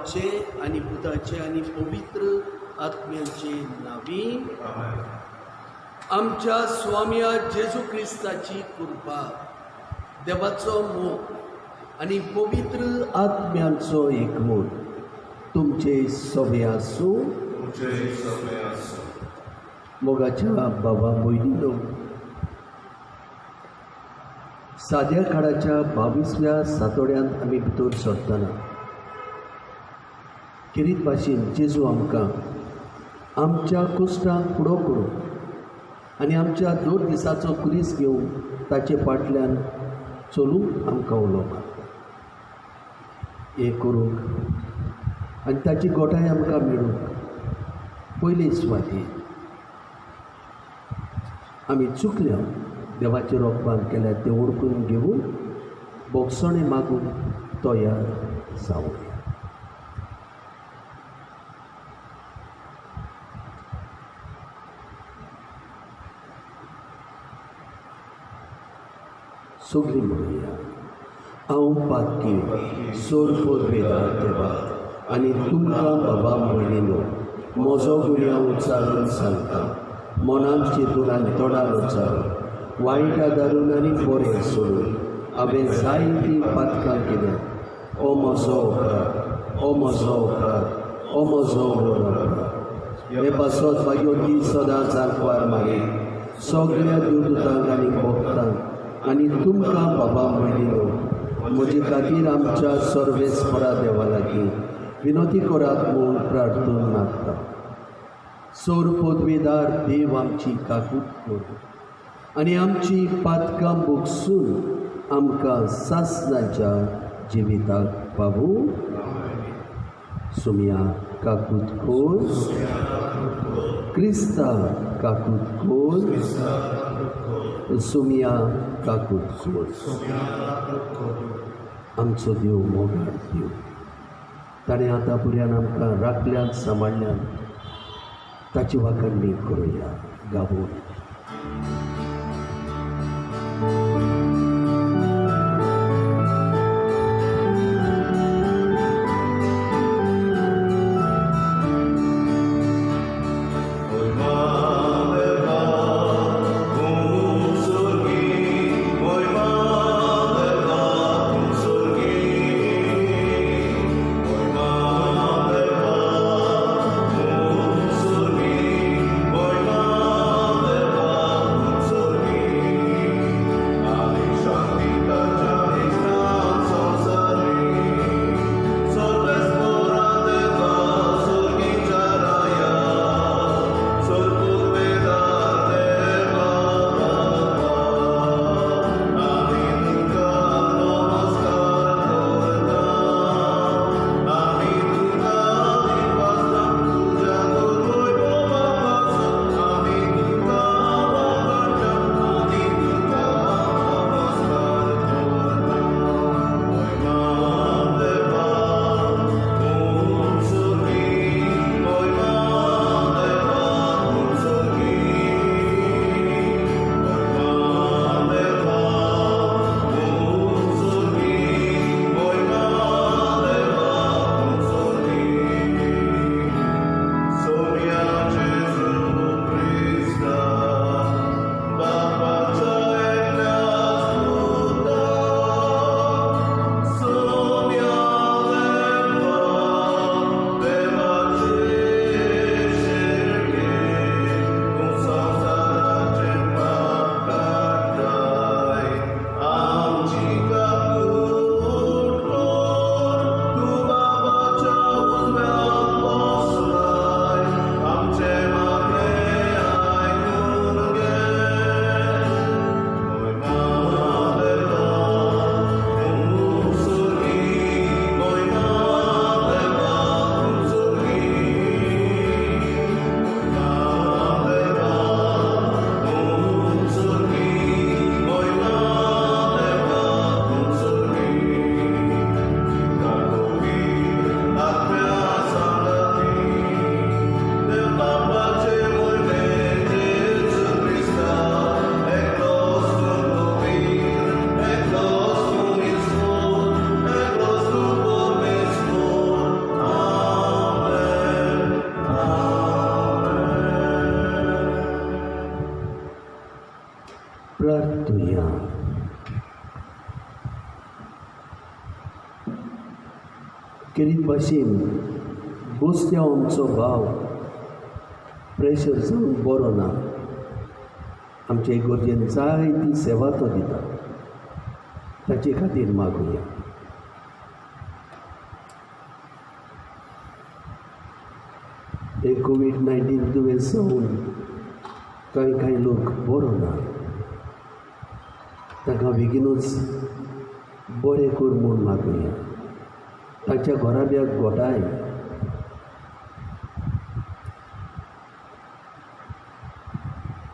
पिताचे आणि पुताचे आणि पवित्र आत्म्याचे नावी आमच्या स्वामिया जेजू क्रिस्ताची कृपा, देवाचो मोग आणि पवित्र आत्म्यांचो एकमूट तुमचे सगळे आसूं. मोगाच्या बाबा मोहिनीनो, साद्या काळाच्या 22व्या सातोड्यांत आमी भितर सरतना खेरीत भाशेन जेजू आमकां आमच्या कुश्टांक फुडो करून आनी आमच्या 2 दिसाचो क्रिस घेवन ताचे फाटल्यान चलूंक आमकां उलोवता. हें करूंक आनी ताची गोठाय आमकां मेळूंक पयले सुवातेर आमी चुकल्या देवाचे रोखपान केल्या तें ओळखून घेवन बोगसणे मागून तयार जावया. सगळीं म्हणुया. हांव पातकी सोर वेदार देवा आनी तुमकां बाबा मोहिनीनो म्हजो गुन्यांव उचारून सांगता. मनान चिंतून आनी तोंडार उचारून वायटा दारून आनी बरें सोडून हांवें जायतीं पातकां केल्यात. ओ म्हजो अपराध, ओ म्हजो अपराध, ओ म्हजो अपराध. हे पासत मागीर ती सदांच आंकवार मारीत सगळ्या देवदूतांक आनी भक्तांक आनी तुमकां बाबा मोहिनीनो म्हजे खातीर आमच्या सर्वेस्परा देवा लागीं विनोती करात म्हूण प्रार्थून मागता. सोर पदवेदार देव आमची काकूट कर आनी आमची पातकां भोगसून आमकां सासणाच्या जिविताक पावूं. सुमया काकूट कर, क्रिस्ता काकूट कर, सुमया काकूट कर. आमचो देव मोगार देव, ताणें आतां पर्यान आमकां राखल्यान सांबाळल्यान ताची वाखाणणी करुया गावून. प्रार्थुया. किरीत भाशेन बसत्या आमचो भाव प्रेशर जावन बरो ना. आमचे इगोर्जेन जायती सेवा तो दिता. ताचे खातीर मागुया. एक कोविड-19 दुयेंस जावन कांय लोक बरो ना. ताका बेगीनूच बरें कर म्हूण मागुया. ताच्या घोराब्याक घोटाय.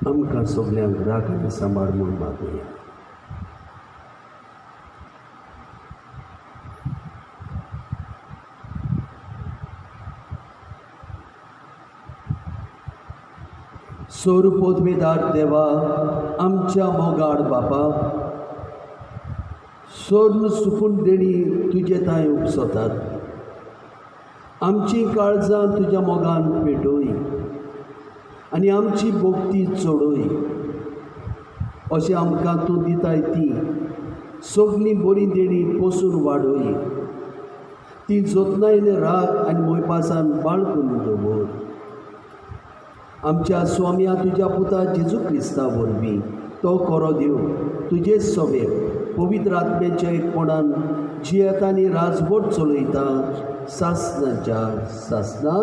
आमकां सगल्यांक राख आनी सांबाळ म्हूण मागुया. सर्वोत्मेदार देवा, आमच्या मोगाड बापा, सोर्न सुकून देणी तुजे ताय उपसतात. आमची काळजां तुज्या मोगान पेटोय आनी आमची भोगती चोडोय. अशें आमकां तूं दिताय ती सगळी बरी देणी पसून वाडोय. ती जतनायेन राख आनी मोयपासान बाळगून दवर. आमच्या स्वाम्या तुज्या पुता जेजू क्रिस्ता वरवीं तो कोरो देव तुजे सोबेक पवित्र आत्म्याच्या एकपणान जियेता आनी राजवट चलयता सासणाच्या सासणां.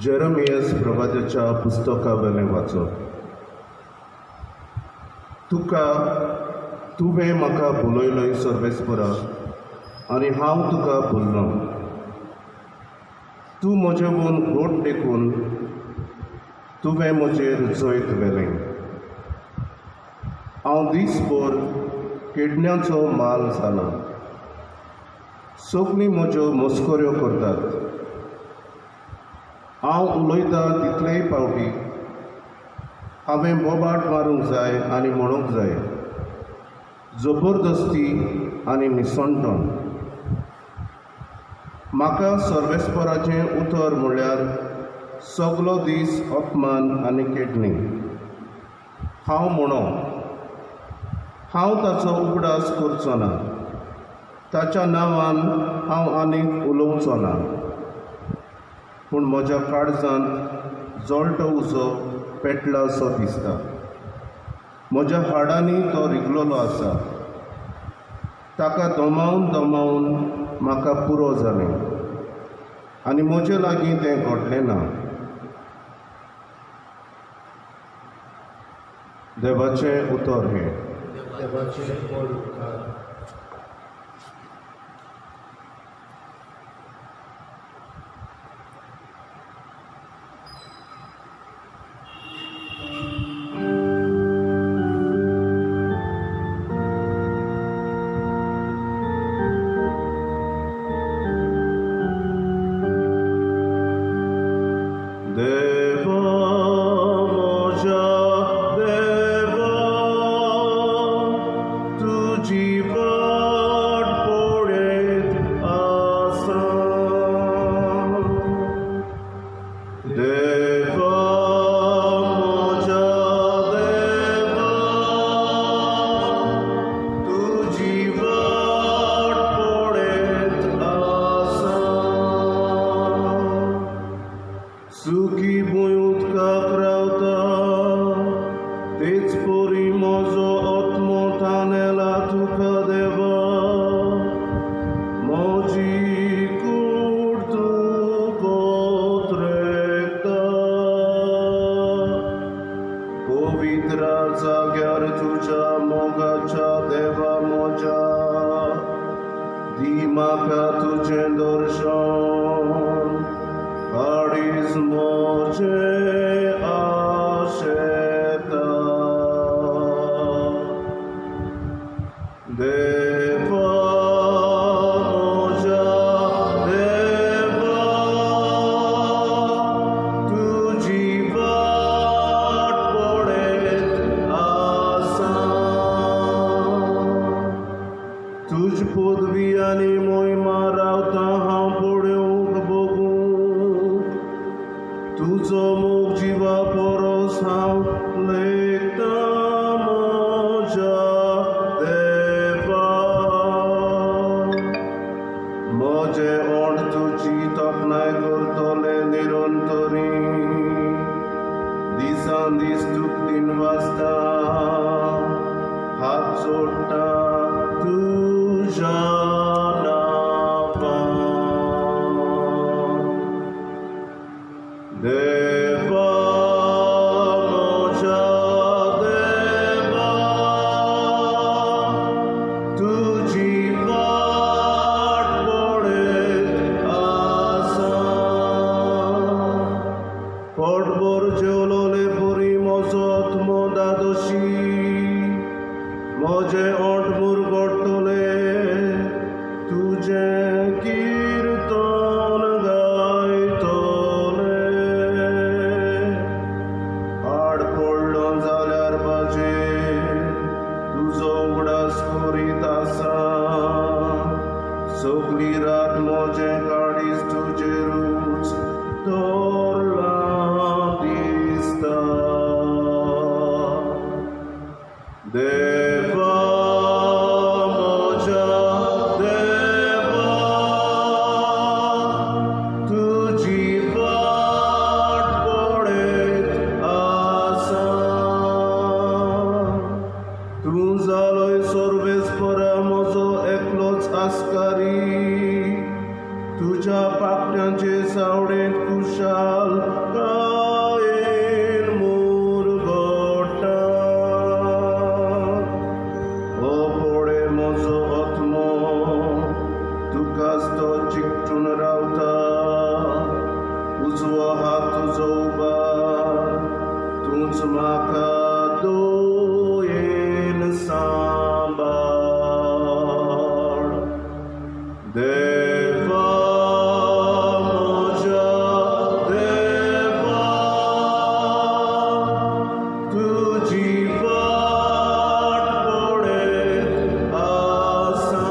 जेरेमियास प्रवाद्याच्या पुस्तका वेलें वाचप. तुवें म्हाका बोलयलोय सर्वेस्परा आनी हांव तुका बोल्लो. तूं म्हजे म्हूण घोट देखून तुवें म्हजेर जैत वेलें. हांव दिसभर किडण्यांचो माल जाला. सगळीं म्हज्यो मस्कऱ्यो करतात. हांव उलयतां तितलेय फावटी हांवें बोबाट मारूंक जाय आनी म्हणूंक जाय जबरदस्ती आनी निसणटोन. म्हाका सर्वेस्पराचें उतर म्हणल्यार सगलो दीस अपमान आनी किडणी. हांव म्हणो हांव ताचो उगडास करचो ना. ताच्या नांवान हांव आनीक उलोवचो ना. पूण म्हज्या काळजांत जळटो उजो पेटला सो दिसता. म्हज्या हाडांनी तो रिगलोलो आसा. ताका दोमावन म्हाका पुरो जालें आनी म्हजे लागीं तें घडलें ना. देवाचें उतर हें. तुझ पदवी आनी मोहिमा रावता हांव पळोवंक बगूं तुजो मोग जिवा परस हांव लेखता म्हज्या देवा म्हजे ओंठ तुजी तोखणाय करतले निरंतरी दिसान दीस तुक वाचता हात जोडटा तुझ्या नांवान देवा म्हज्या देवा तुजी वाट पळयत आसा पोटभर जेवलोले बरी म्हजो आत्मो दादोशी म्हजे ओंठ मुरगडटले तुजें किर्तन गायतले आड पडलो जाल्यार बाजे तुजो उगडास करीत आसा सगळी रात म्हजें काडीस तुजेरूच दवरलां दिसता देवा म्हज्या देवा तुजी वाट पळयत आसा तूं जालोय सर्वेस्परा म्हजो एकलोच आस्कारी तुज्या पापण्यांचे सावडेंत कुशाल कायेन मुरगडटा ओ पळय म्हजो आत्मो तुकाच तो चिकटून रावता उजवो हात तुजो उबार तूंच म्हाका दोयेन सांबाळ देवा म्हज्या देवा तुजी वाट पळयत आसा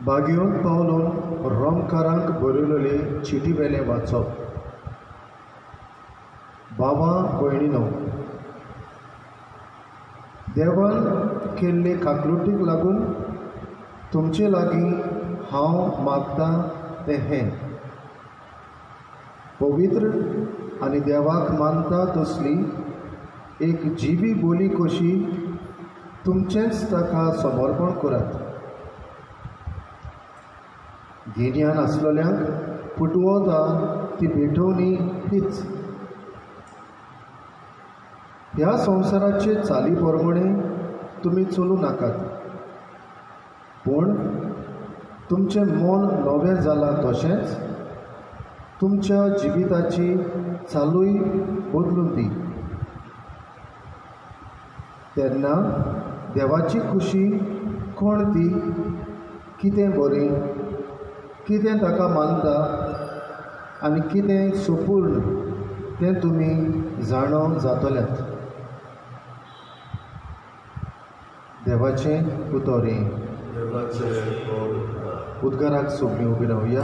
बागयोन पावलोन रोमकारांक बरयलेले चिटी वेलें वाचप बाबा भयणीनो देवान केल्ले काकलुटीक लागून तुमचे लागीं हांव मागतां तें हें पवित्र आनी देवाक मानता तसली एक जिवी बोली कशी तुमचेंच ताका समर्पण करात गिन्यान आसलेल्यांक पुटवोता ती भेटोवणी हीच ह्या संवसाराचे चाली प्रमाणे तुमी चलू नाकात पूण तुमचें मन नवें जालां तशेंच तुमच्या जिविताची चालूय बदलून दी तेन्ना देवाची खुशी कोण ती कितें बरें कितें ताका मानता आनी कितें सुपूर्ण तें तुमी जाणो जातल्यात देवाचें उतोरें उद्गाराक सगळीं उबी रावया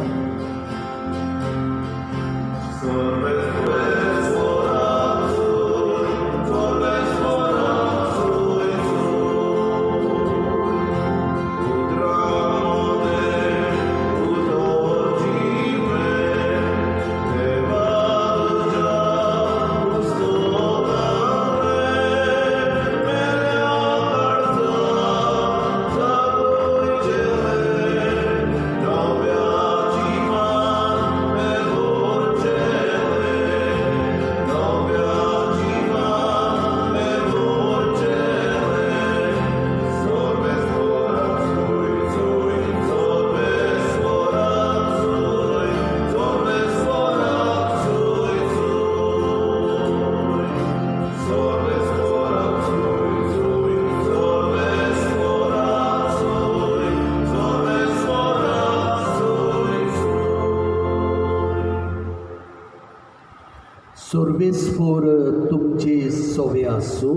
सोर्बेस्पोर तुमचे सोवे आसूं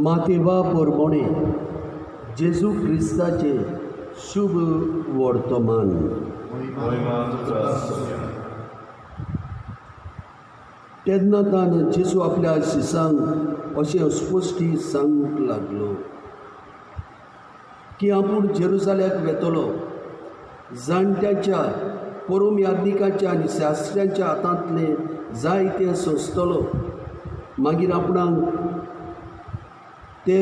मातेवा पोरमोणे जेजू क्रिस्ताचे शुभ वर्तमान तेन्ना तान जेजू आपल्या शिसांक अशें अस्पश्टी सांगूंक लागलो की आपूण जेरुसाल्याक वेतलो, जाणट्याच्या परम याज्ञिकाच्या आनी शास्त्र्यांच्या हातांतले जाय ते सोंसतलो, मागीर आपणाक ते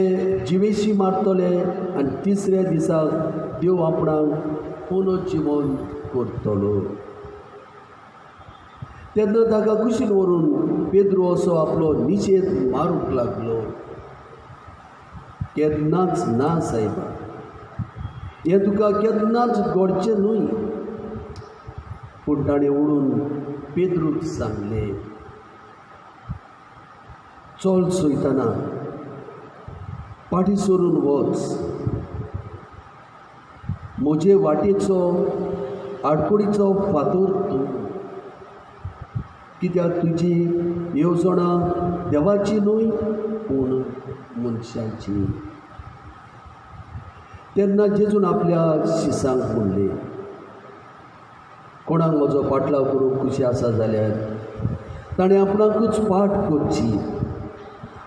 जिवेशी मारतले आनी तिसऱ्या दिसाक देव आपणाक पुनर्जीवन करतलो. तेन्ना ताका कुशीन व्हरून पेद्रू असो आपलो निशेध मारूंक लागलो. केन्नाच ना सायबा, हें तुका केन्नाच घडचें न्हय. पूण ताणें उडून पेद्रूक सांगलें, चल सोयताना फाटीं सरून वच, म्हजे वाटेचो आडकोडीचो फातर तूं, कित्याक तुजी येवजणां देवाची न्हय पूण मनशाची. तेन्ना जेजून आपल्या शिसांक म्हणलें, कोणाक म्हजो पाटलाव करूंक खुशी आसा जाल्यार ताणें आपणाकूच पाट करची,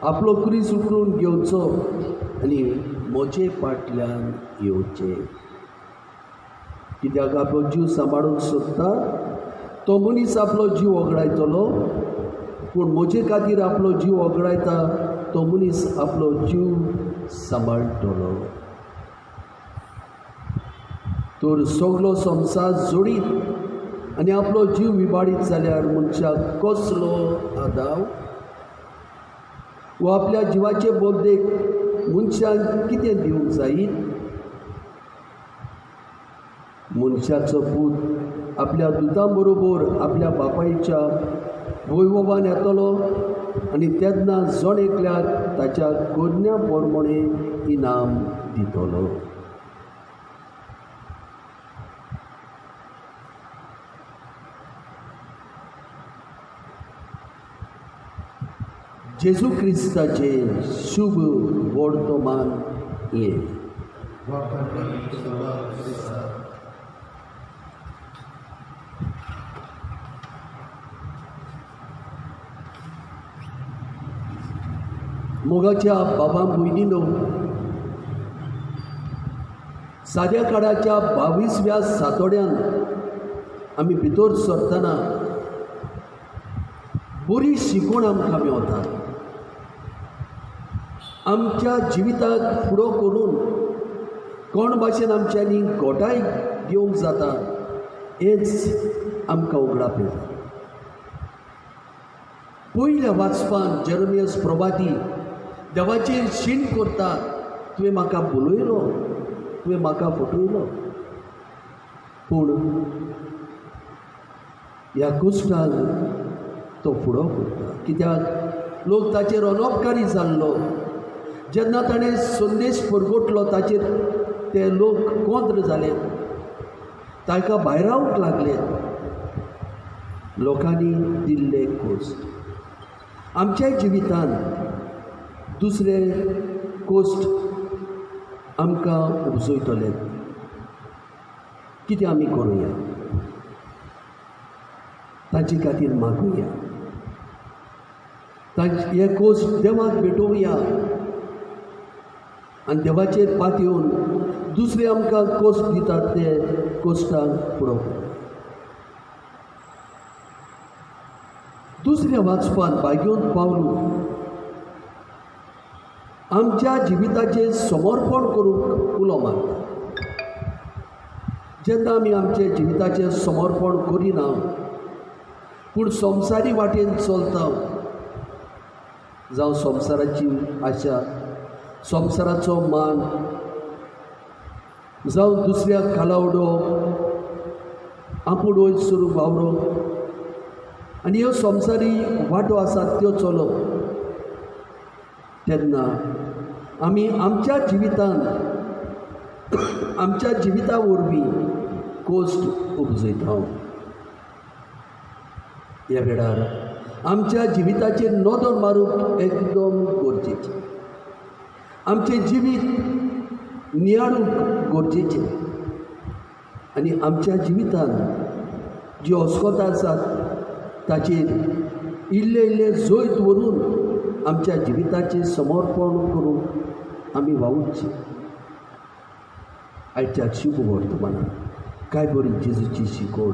आपलो क्रूस उखलून घेवचो आनी म्हजे फाटल्यान येवचें. कित्याक आपलो जीव सांबाळूंक सोदता तो मनीस आपलो जीव वगडायतलो, पूण म्हजे खातीर आपलो जीव वगडायता तो मनीस आपलो जीव सांबाळटलो. तर सगलो संवसार जोडीत आनी आपलो जीव विबाडीत जाल्यार मनशाक कसलो आदाव? वो आपल्या जिवाचे बोलदेक मनशाक कितें दिवंक जायी? मनशाचो पूत आपल्या दुतां बरोबर आपल्या बापायच्या वैभवान येतलो आनी तेन्ना जण एकल्याक ताच्या गोडण्या पोरमोणे इनाम दितलो. जेजू क्रिस्ताचे शुभ वर्तमान हें. मोगाच्या बाबा भयणीनो, साद्या काळाच्या 22व्या सातोड्यान आमी भितर सरतना बरी शिकवण आमकां मेवता. आमच्या जिविताक फुडो करून कोण भाशेन आमच्यांनी घोटाय घेवंक जाता हेंच आमकां उगडाप येता. पयल्या वाचपान जेरेमियास प्रभाती देवाचेर शीण करता, तुवें म्हाका बोलयलो, तुवें म्हाका फटयलो. पूण ह्या गोश्टाक तो फुडो करता, कित्याक लोक ताचेर अनपकारी जाल्लो. जेन्ना ताणें संदेश परगटलो ताचेर ते लोक कोंत्र जाले, ताका भायर रावंक लागले. लोकांनी दिल्ले कोश्ट आमच्या जिवितान दुसरे कोश्ट आमकां उपजयतले. कितें आमी करुया? ताचे खातीर मागुया, हे कोश्ट देवाक भेटोवया आनी देवाचेर पात येवन दुसरे आमकां कोश्ट दितात ते कोश्टाक फुडो. दुसऱ्या वाचपान भाग्योन पावलो आमच्या जिविताचें समर्पण करूंक उलो मारता. जेन्ना आमी आमचे जिविताचें समर्पण करिना पूण संवसारी वाटेन चलता, जावं संवसाराची आशा, संवसाराचो मान, जावं दुसऱ्याक खाला उडोवप, आपूण वयर सरून वावरप आनी ह्यो संवसारी वाटो आसात त्यो चलोवप, तेन्ना आमी आमच्या जिवितान आमच्या जिविता वरवीं कोश्ट उपजयता. ह्या वेळार आमच्या जिविताचेर नदर मारूंक एकदम गरजेचें. आमचें जिवीत नियाळूंक गरजेचें. आनी आमच्या जिवितान जी अस्कोतां आसात ताचेर इल्ले इल्ले जैत व्हरून आमच्या जिविताचें समर्पण करून आमी वावुरचें. आयच्या शुभ वर्तमानांत काय बरी जेजूची शिकवण.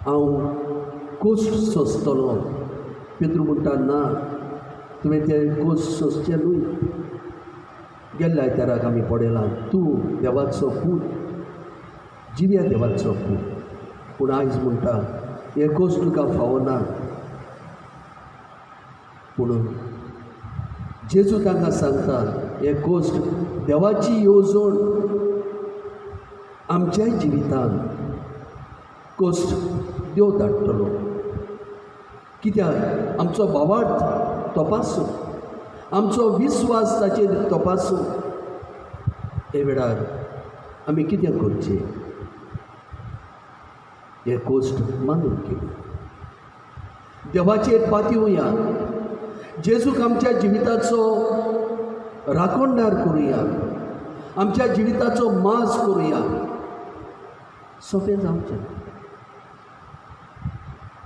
हांव कोस्ट सोंसतलो. पेद्रू म्हणटा ना, तुवें तें कोस्ट सोंसचें न्हय. गेल्ल्या आयताराक आमी पडयलां तूं देवाचो पूत, जिव्या देवाचो पूत. पूण आयज म्हणटा हे कोस्ट तुका फावो ना. पूण जेजू तांकां सांगता हे कोस्ट देवाची येवजण आमच्याय जिवितान कोस्ट देव धाडटलो. कित्याक आमचो भावार्थ तपासूं, आमचो विस्वास ताचेर तपासूं. हे वेळार आमी कितें करचें? हे कोस्ट मानून घेवया. देवाचेर पातयुया. जेजूक आमच्या जिविताचो राखणदार करुया. आमच्या जिविताचो माज करुया. सोंपें जावचें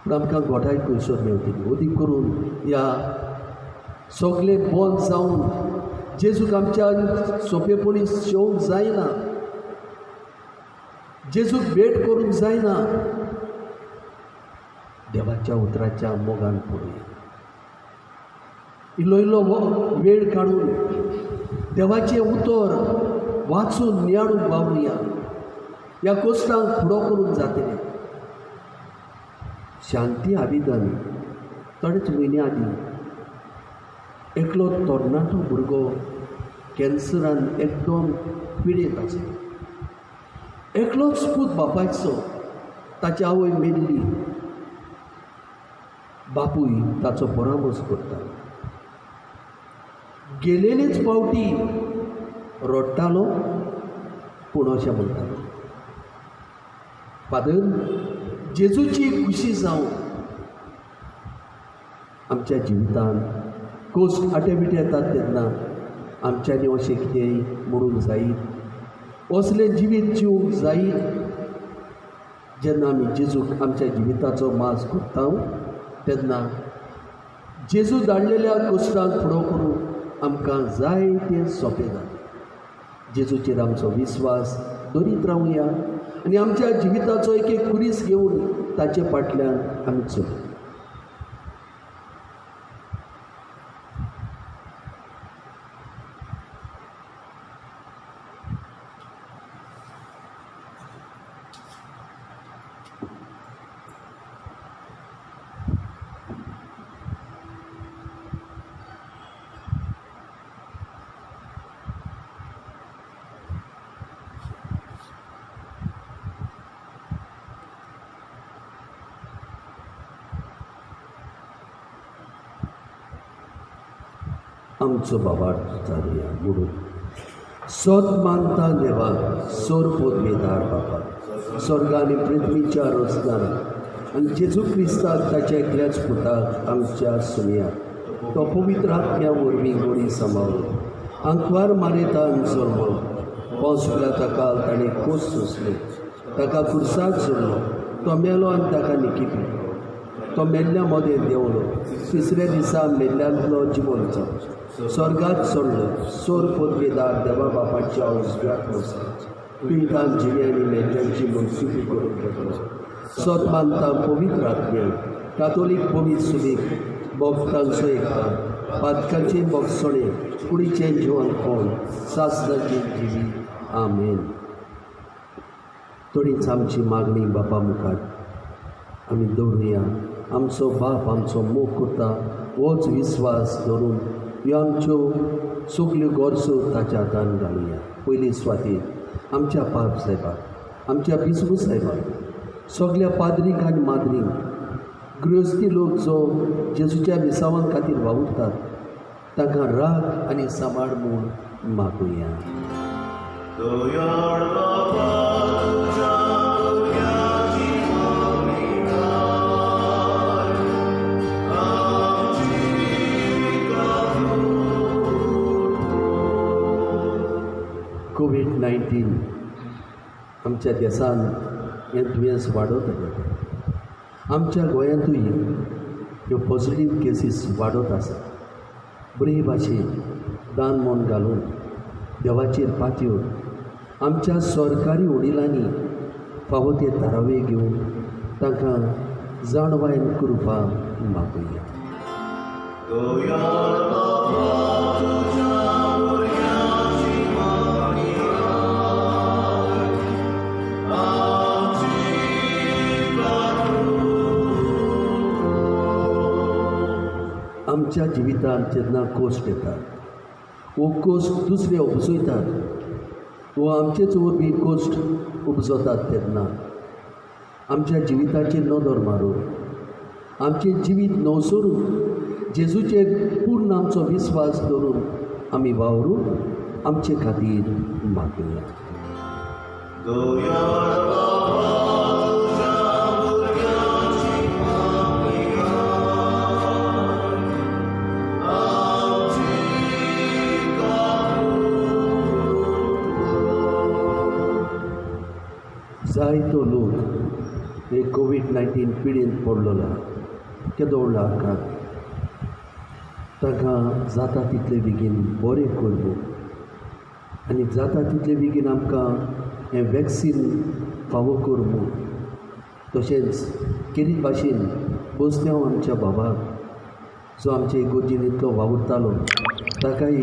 पूण आमकां गोठाय खंयसर मेवतली. ओदी करून ह्या सगळे बंद जावन जेजूक आमच्या सोंपेपणी शेवंक जायना. जेजूक भेट करूंक जायना. देवाच्या उतराच्या मोगान पडुया. इल्लो इल्लो वेळ काडून देवाचें उतर वाचून नियाळून वावरुया. ह्या कोस्टांक फुडो करूंक जातलें. शांती आविदान थोडेच म्हयने आदीं एकलो तरणाटो भुरगो कॅन्सरान एकदम पिडेत आसलो. एकलोच पूत बापायचो. ताची आवय मेल्ली. बापूय ताचो परामर्श करता. गेलेलेच फावटी रडटालो पूण अशें म्हणटालो, फादर जेजूची खुशी जावं. आमच्या जिवितान कोस्ट आटेबिटे येतात तेन्ना आमच्यांनी अशें कितेंय म्हणूंक जायत, असलें जिवीत जिवंक जायत. जेन्ना आमी जेजूक आमच्या जिविताचो माज करता तेन्ना जेजू धाडलेल्या कोस्टांक फुडो करूंक आमकां जाय तें सोंपें जाता. जेजूचेर आमचो विस्वास दरीत रावया आनी आमच्या जिविताचो एक एक कुरीस घेवन ताचे फाटल्यान आमी चलया. आमचो बाबार्थ जावया म्हणून सोद मानता देवा, सोर पोदमेदार बापा, स्वर्ग आनी पृथ्वीच्या रोजगाराक आनी जेजू क्रिस्ताक ताच्या एकल्याच पुताक आमच्या सुमयाक तो पवित्र आत्म्या वरवीं गोडी सांबाळून आंकवार मारेतान जल्मलो. पोंसल्या ताका ताणें खोस सोंसली. ताका कुर्साक जोडलो. तो मेलो आनी ताका निकितलो. तो मेल्ल्या मदें देंवलो. तिसऱ्या दिसा मेल्ल्यांतलो जिवंत जालो. स्वर्गात चडलो. सोर पोदमेदार देवा बापाच्या उजव्याक बसलो. पिळटान जिणे आनी मेल्ल्यांची मनसुबी करून घेतलो. सोद मानता पवित्र आत्म्यान कातोलीक पवीत सुबेक भक्तांचो एकता, पातकाचें भक्षणें, कुडीचें जिवन कोण, सासणाची जिवी. आमेन. थोडीच आमची मागणी बापा मुखार आमी दवरुया. आमचो बाप आमचो मोग करता होच विस्वास धरून ह्यो आमच्यो सगल्यो गरजो ताच्या हातान घालुया. पयली स्वातीक आमच्या पाप साहेबाक, आमच्या बिस्वू साहेबाक, सगल्या पाद्रीक आनी माद्रीक, गृहस्थी लोक जो जेजूच्या विसावां खातीर वावुरतात तांकां राख आनी सांबाळ म्हूण मागुया. कोविड-19 आमच्या देशान हें दुयेंस वाडत आसा. आमच्या गोंयांतूय ह्यो पॉझिटीव केसीस वाडत आसा. बरे भाशेन दान मोन घालून देवाचेर पातयेवन आमच्या सरकारी वडिलांनी फावो ते थारावे घेवन तांकां जाणवायन कृपा मागुया. आमच्या जिवितांत जेन्ना कोस्ट येता वो कोस्ट दुसरे उपसयतात वो आमचेच वरवीं कोस्ट उपजतात तेन्ना आमच्या जिविताचेर नदर मारून आमचें जिवीत नवसरून जेजूचेर पूर्ण आमचो विस्वास दवरून आमी वावरून आमचे खातीर मागुया. जायतो लोक हे कोविड-19 पिडेंत पडलेला केदो व्हडलो आकार तांकां जाता तितले बेगीन बरें करमू आनी जाता तितले बेगीन आमकां हें वॅक्सीन फावो करमू. तशेंच केरी भाशेन बसत्यांव आमच्या बाबाक जो आमचे इगोर्जीन इतलो वावुरतालो ताकाय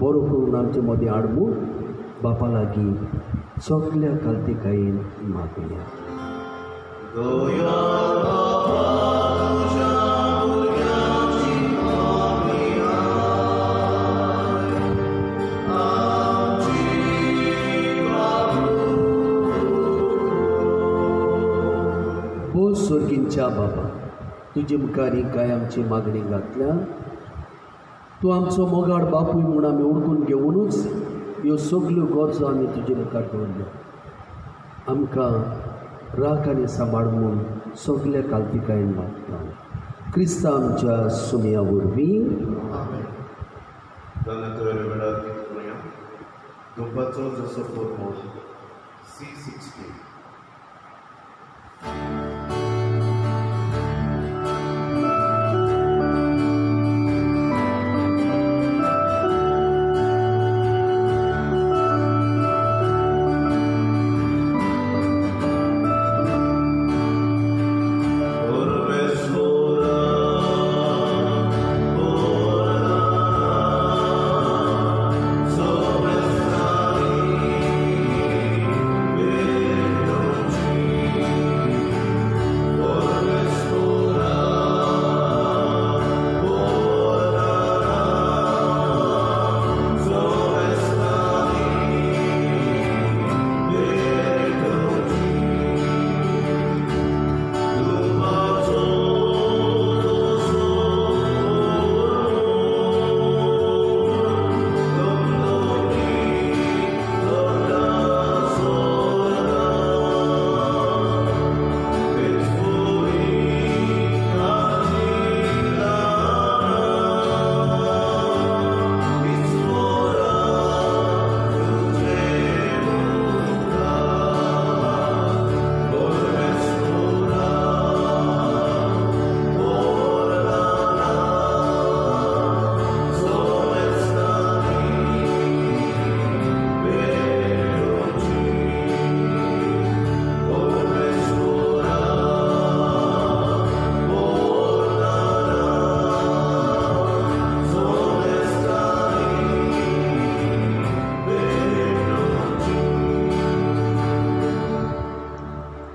बरो करून आमचे मदीं हाडमू बापा लागीं सगल्या काल्तिकायेन मागुया. ओ स्वर्गींच्या बाबा, तुजे मुखारी काय आमची मागणी घातल्या. तूं आमचो मोगाड बापूय म्हूण आमी ओळखून घेवनूच ह्यो सगल्यो गरजो आमी तुजे मुखार दवरल्यो. आमकां राख आनी सांबाळ म्हूण सगल्या काल्तिकायेन मागता. क्रिस्ता आमच्या सुमया वरवीं. दुपारचो जसो फॉर्मोल C60.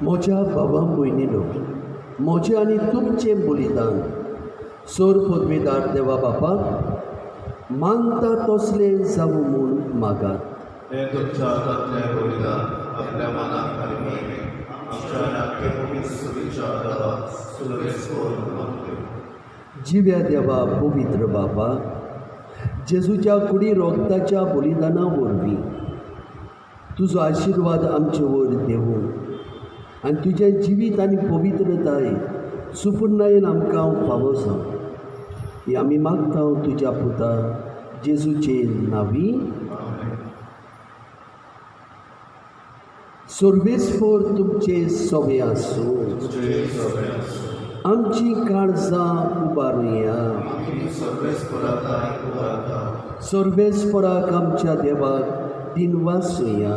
म्हज्या बाबा भयणीनो, म्हजें आनी तुमचें बलिदान सोर पदवीदार देवा बापाक मानता तसलें जावं म्हूण मागात. हे तुमच्या हातांतलें बलिदान आपल्या मनाक घालून आमच्या नाट्यभुमी सुरीच्या आदाराक सुरवेस करून मागता. जिव्या देवा पवित्र बाबा, जेजूच्या कुडी रोगताच्या बलिदाना वरवीं तुजो आशिर्वाद आमचे वर देवूं आनी तुजें जिवीत आनी पवित्रताय सुपूर्णायेन आमकां फावो जावं ही आमी मागता तुज्या पुता जेजूचे नांवी. सोर्बेस्पोर तुमचे सोबे आसूं आमची काळजां उबारुया सोर्बेस्पोराक आमच्या देवाक दिनवासुया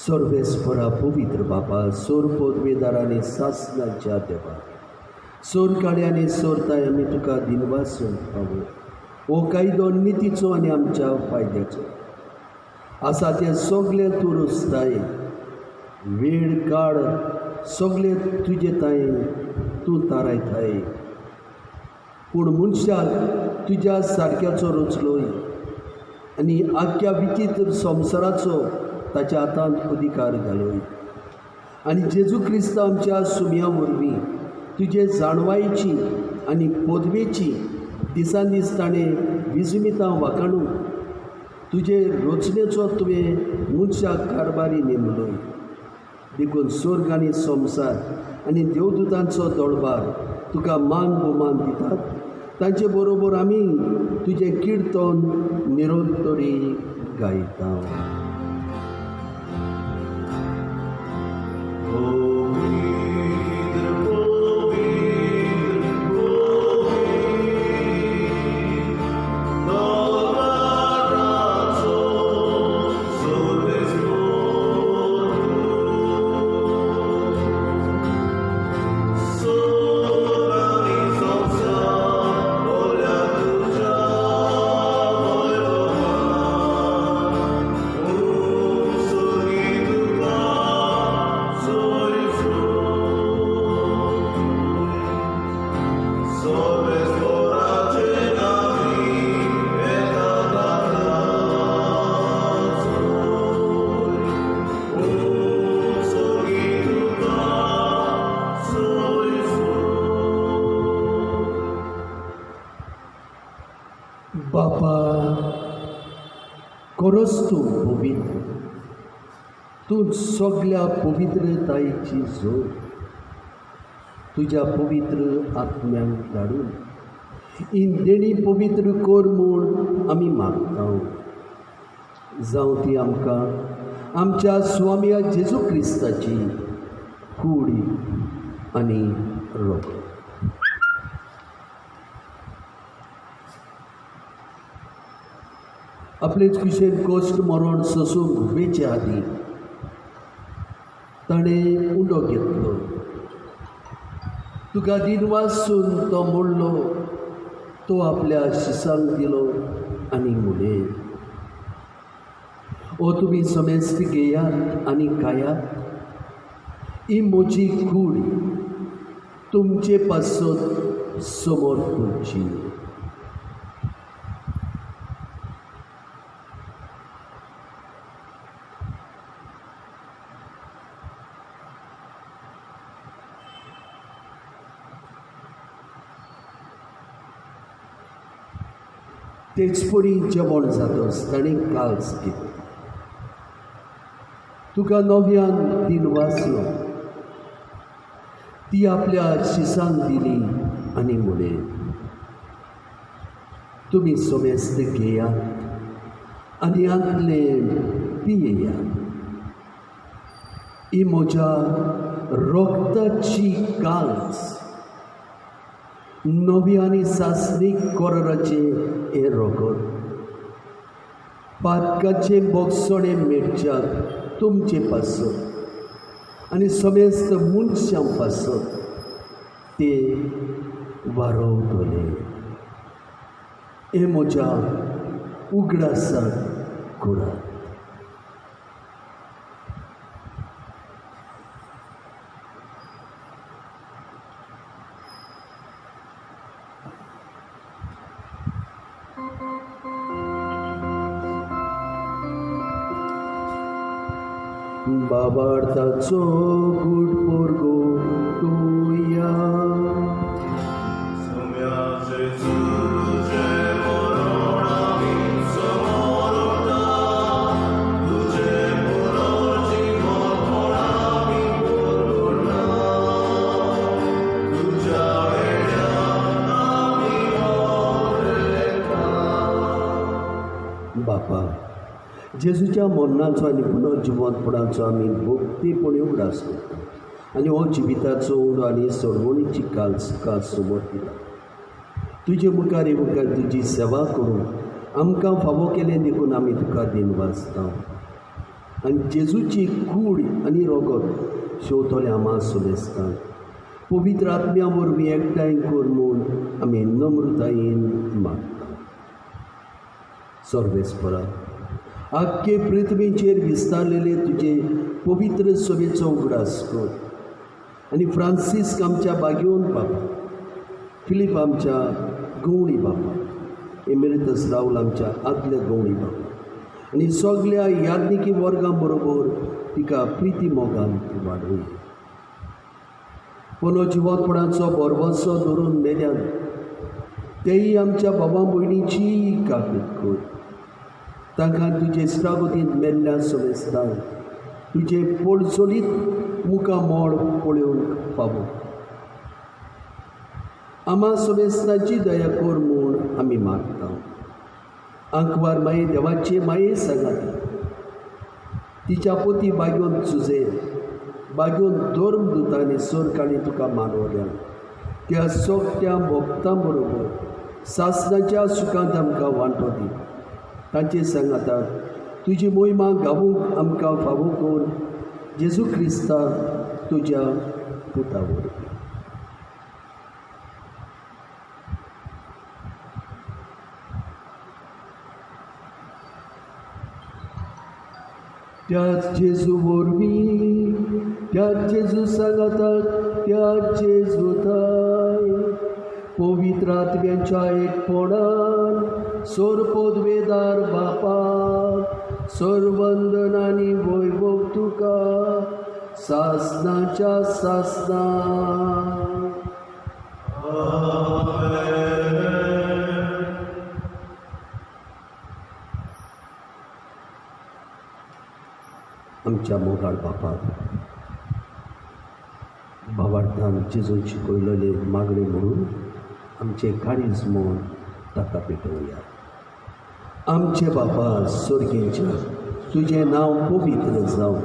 सोर्बेस्पोरा पवित्र बापा सोर पोदवेदारांनी सासनाच्या देवा सोर काळे आनी सोरताय आमी तुका दिनवासून पावो हो कायदो नितीचो आनी आमच्या फायद्याचो आसा ते सगळे तूं रुचताय वेळ काळ सगळे तुजे ताय तूं तारायताय पूण मनशाक तुज्या सारक्याचो रुचलोय आनी आख्या विचित्र संवसाराचो ताच्या हातांत अधिकार घालोय आनी जेजू क्रिस्त आमच्या सुमया वरवीं तुजे जाणवायेची आनी पोदवेची दिसान दीस ताणें विजमितां वाखाणूंक तुजे रचनेचो तुवें मनशाक कारबारी नेमलोय देखून स्वर्ग आनी संवसार आनी देवदूतांचो दळबार तुका मान भोवमान दितात तांचे बरोबर आमी तुजें किर्तन निरंतरी गायता बापा खरोच तूं पवित्र तूं सगळ्या पवित्रतायेची जोड तुज्या पवित्र आत्म्यांक धाडून ही देणी पवित्र कर म्हूण आमी मागता जावं ती आमकां आमच्या स्वामी जेजू क्रिस्ताची कूडी आनी रोग आपलेच कुशेन कश्ट मरण सोसूंक वेचे आदीं ताणें उंडो घेतलो तुका दिनवासून तो मोडलो तो आपल्या शिसांक दिलो आनी मुले ओ तुमी समेस्त घेयात आनी खायात ही म्हजी कूड तुमचे पासत समोर करची तेच परी जेवण जातोच ताणें काल्स घेतलो तुका नव्यान दिनवासलो ती आपल्या शिसांक दिली आनी म्हणे तुमी समेस्त घेयात आनी आतले पियेयात ही म्हज्या रोगताची काल्स नवी आनी सासणीक कोराचे हे रोगोत पातकाचे बोगसोणे मेटच्यात तुमचे पासत आनी समेस्त मनशां पासत ते वारोवतले हे म्हज्या उगडासाक करात बाबार्थाचो गूढ पोरगो तुया बापा जेजूच्या मरणाचो आनी पुनर्जिवंतपणाचो आमी भक्तीपणी उगडास करता आनी हो जिविताचो उडो आनी सोडवणीची काल समोर दिता. तुजे मुखार तुजी सेवा करून आमकां फावो केलें देखून आमी तुका दिनवाजता आनी जेजूची कूड आनी रोगत शेवतले आमा सोबेस्ता. पवित्र आत्म्या वरवीं एकठांय कर म्हूण आमी नम्रतायेन मागता. सर्वेस्परा, आख्खे पृथ्वीचेर विस्तारलेले तुजे पवित्र सभेचो उगडास कर आनी फ्रांसीस आमच्या बागेवन बाबा, फिलीप आमच्या गवळी बाबा, एमेरितस राहुल आमच्या आदल्या गवळी बाबा आनी सगळ्या याज्ञिकी वर्गां बरोबर तिका प्रिती मोगान वाडय. पुनर्जिवंतपणाचो बरवंसो धरून मेल्यान तेय आमच्या बाबा भयणीची काकूट कर. तांकां तुजे इश्टागतींत मेल्ल्या सोबेस्ता तुजे पडचणीत मुखां मोड पळोवंक फावो. आमा सोबेस्ताची दया कर म्हूण आमी मागता. आंकवार माये देवाचे माये सांगाती तिच्या पोती बागेवन चुजे बागेवन धर्म दुतांनी सोर काळी तुका मानवल्या त्या सोगट्या भक्तां बरोबर सासणाच्या सुखांत आमकां वांटो दी. तांचे सांगातात तुजी मोहिमा गावूंक आमकां फावो कर. जेजू क्रिस्ता तुज्या पुता वरवीं. त्याच जेजू वरवीं त्याच जेजू सांगातात त्याच जेजू थाय पवित्र आत्म्याच्या एकपणान सोरपोदवेदार बापाक सर्वंदन आनी वैभव तुका सासणाच्या सासना. आमच्या मोगाळ बापाक भावार्थान जेजून शिकयलेले मागणे म्हणून आमचे काळीज म्हूण ताका पेटोवया. आमचे बापा स्वर्गीच्या तुजें नांव पवित्र जावं,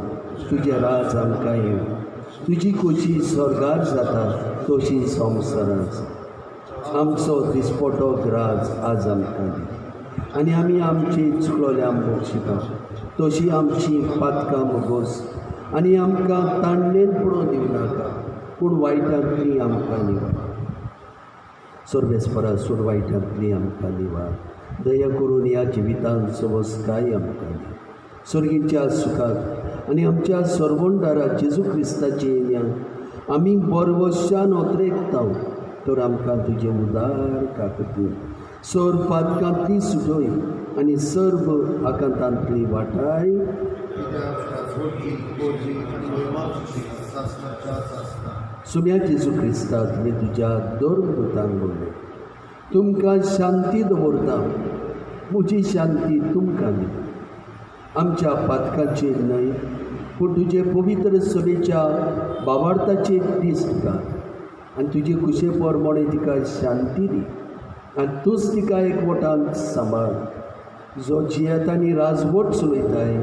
तुजें राज आमकां येवं, तुजी खोशी स्वर्गार जाता तशी संवसारांत. आमचो दिसपटो राज आज आमकां दी आनी आमी आमची चुकलोल्यांक बक्षिता तशी आमची पातकां मोगोस आनी आमकां ताणलेन पडोवन दिवं नाका पूण वायटांतली आमकां निवार. सर्वेस्परा सूर वायटांतली आमकां निवार. दया करून ह्या जिवितांत सवस्काय आमकां दी. सर्गीच्या सुखाक आनी आमच्या सर्वंडारा जेजू क्रिस्ताचे येयल्यान आमी बरवशान ओतरेकताव तर आमकां तुजें उदार काकूत सर पातकांतली सुटय आनी सर्व आकांतांतली वाटाय. सुम्या जेजू क्रिस्ता तुमी तुज्या धर्मदूतांक म्हणलें तुमकां शांती दवरता, म्हजी शांती तुमकां दिता. आमच्या पातकाचेर न्हय पूण तुजे पवित्र सभेच्या भावार्थाचेर दीस तुका आनी तुजे कुशे परमणे तिका शांती दी आनी तूंच तिका एकवटान सांबाळ जो जियेत आनी राजवट चलयताय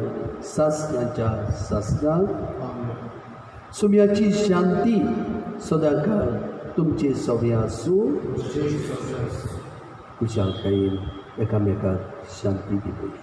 सासणाच्या सासणाक. सुम्याची शांती सदांकाळ तुमचे सवे आसूं. कुशालकायेन एकामेकाक शांती दिवया.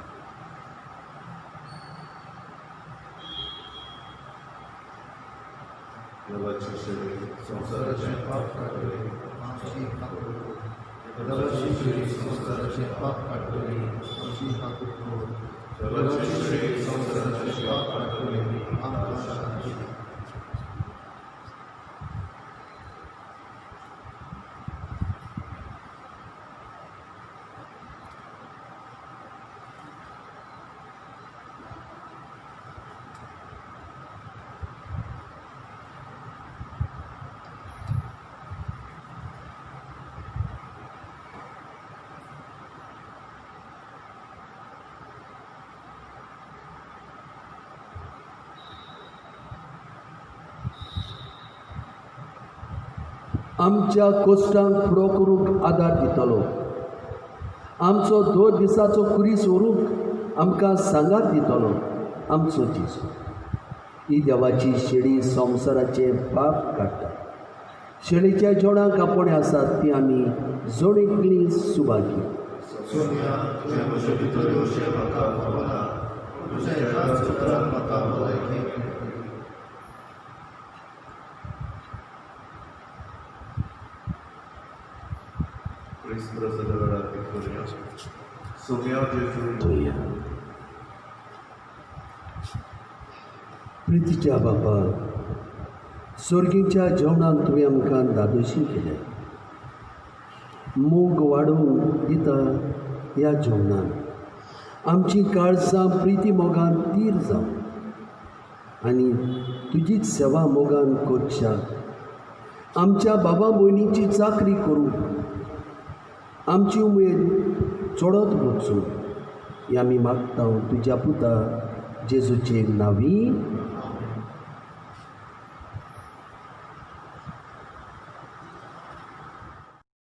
आमच्या कोश्टांक फुडो करूंक आदार दितलो. आमचो 2 दिसाचो कुरीस व्हरूंक आमकां सांगात दितलो आमचो जेजू. ही देवाची शेळी संवसाराचे पाप काडटा. शेळीच्या जेवणाक आपणे आसात ती आमी जोडीकली सुभागी. प्रितीच्या बापा, स्वर्गीच्या जेवणाक तुवें आमकां दादोशी केल्या. मोग वाडोवंक दिता ह्या जेवणान आमची काळजां प्रिती मोगान तीर जावं आनी तुजीच सेवा मोगान करच्या. आमच्या बाबा भयणीची चाकरी करूंक आमची उमेद चडत वचूं हें आमी मागता तुज्या पुता जेजूचे नांवी.